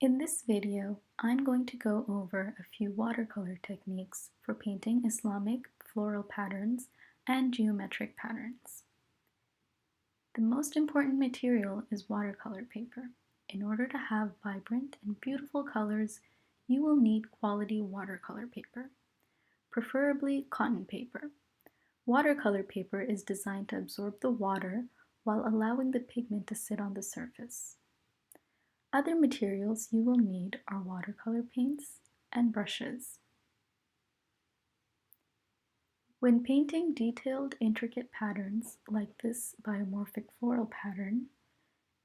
In this video, I'm going to go over a few watercolor techniques for painting Islamic floral patterns and geometric patterns. The most important material is watercolor paper. In order to have vibrant and beautiful colors, you will need quality watercolor paper, preferably cotton paper. Watercolor paper is designed to absorb the water while allowing the pigment to sit on the surface. Other materials you will need are watercolor paints and brushes. When painting detailed, intricate patterns like this biomorphic floral pattern,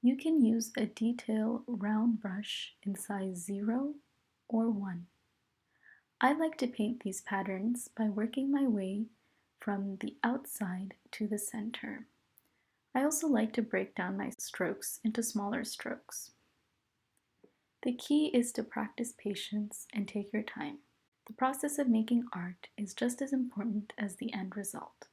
you can use a detail round brush in size 0 or 1. I like to paint these patterns by working my way from the outside to the center. I also like to break down my strokes into smaller strokes. The key is to practice patience and take your time. The process of making art is just as important as the end result.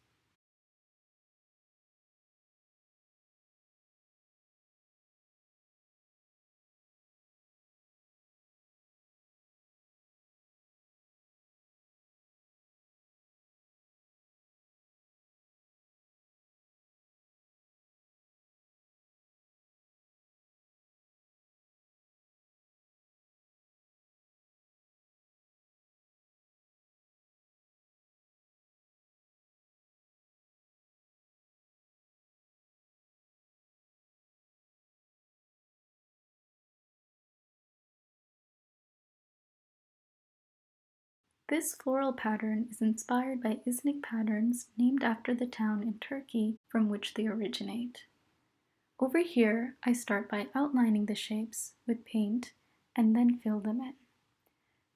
This floral pattern is inspired by Islamic patterns named after the town in Turkey from which they originate. Over here, I start by outlining the shapes with paint and then fill them in.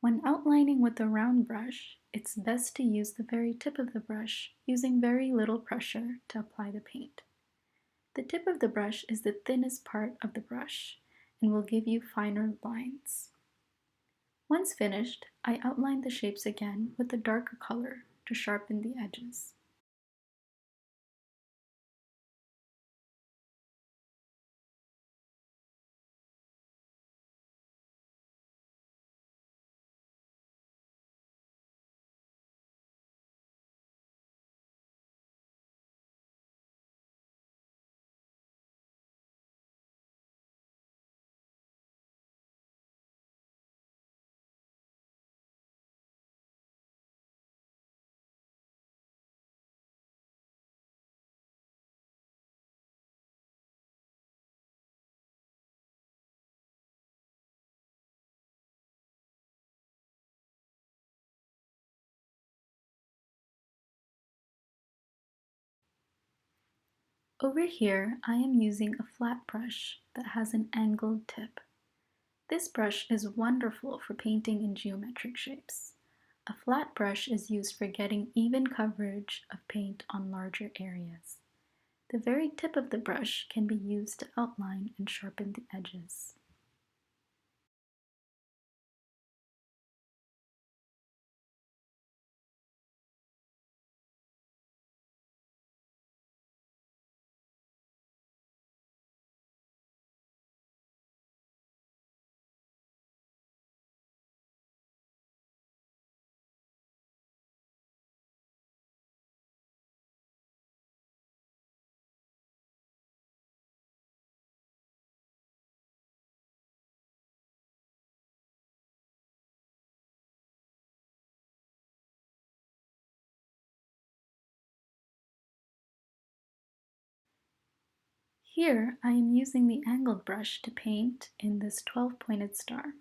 When outlining with a round brush, it's best to use the very tip of the brush, using very little pressure to apply the paint. The tip of the brush is the thinnest part of the brush and will give you finer lines. Once finished, I outline the shapes again with a darker color to sharpen the edges. Over here, I am using a flat brush that has an angled tip. This brush is wonderful for painting in geometric shapes. A flat brush is used for getting even coverage of paint on larger areas. The very tip of the brush can be used to outline and sharpen the edges. Here, I am using the angled brush to paint in this 12-pointed star.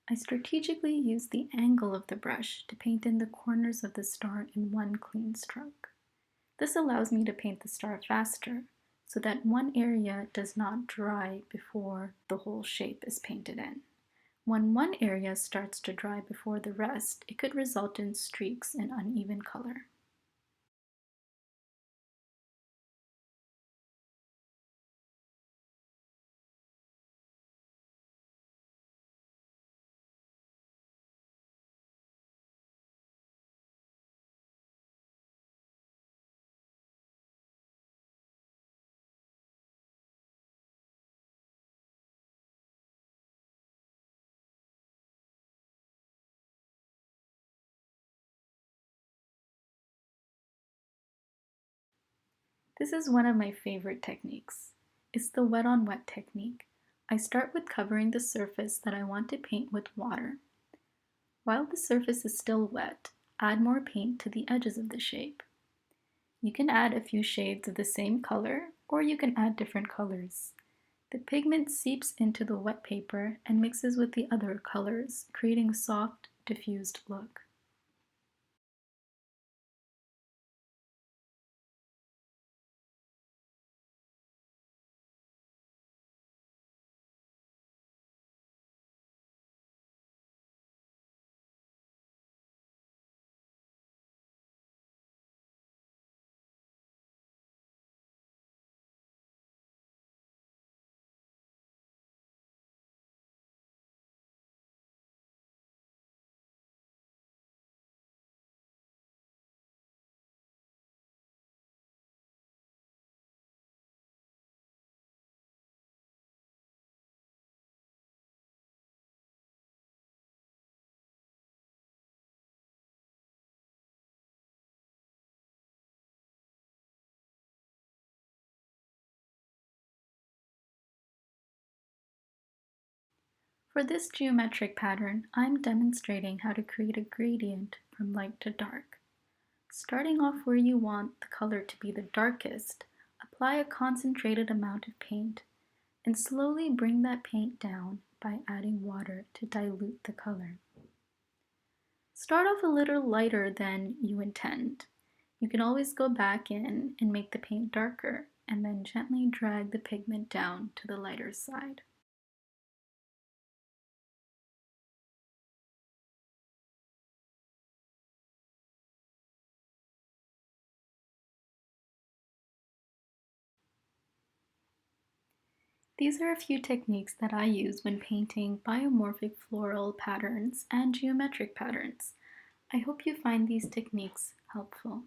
I strategically use the angle of the brush to paint in the corners of the star in one clean stroke. This allows me to paint the star faster so that one area does not dry before the whole shape is painted in. When one area starts to dry before the rest, it could result in streaks and uneven color. This is one of my favorite techniques. It's the wet on wet technique. I start with covering the surface that I want to paint with water. While the surface is still wet, add more paint to the edges of the shape. You can add a few shades of the same color, or you can add different colors. The pigment seeps into the wet paper and mixes with the other colors, creating a soft, diffused look. For this geometric pattern, I'm demonstrating how to create a gradient from light to dark. Starting off where you want the color to be the darkest, apply a concentrated amount of paint and slowly bring that paint down by adding water to dilute the color. Start off a little lighter than you intend. You can always go back in and make the paint darker and then gently drag the pigment down to the lighter side. These are a few techniques that I use when painting biomorphic floral patterns and geometric patterns. I hope you find these techniques helpful.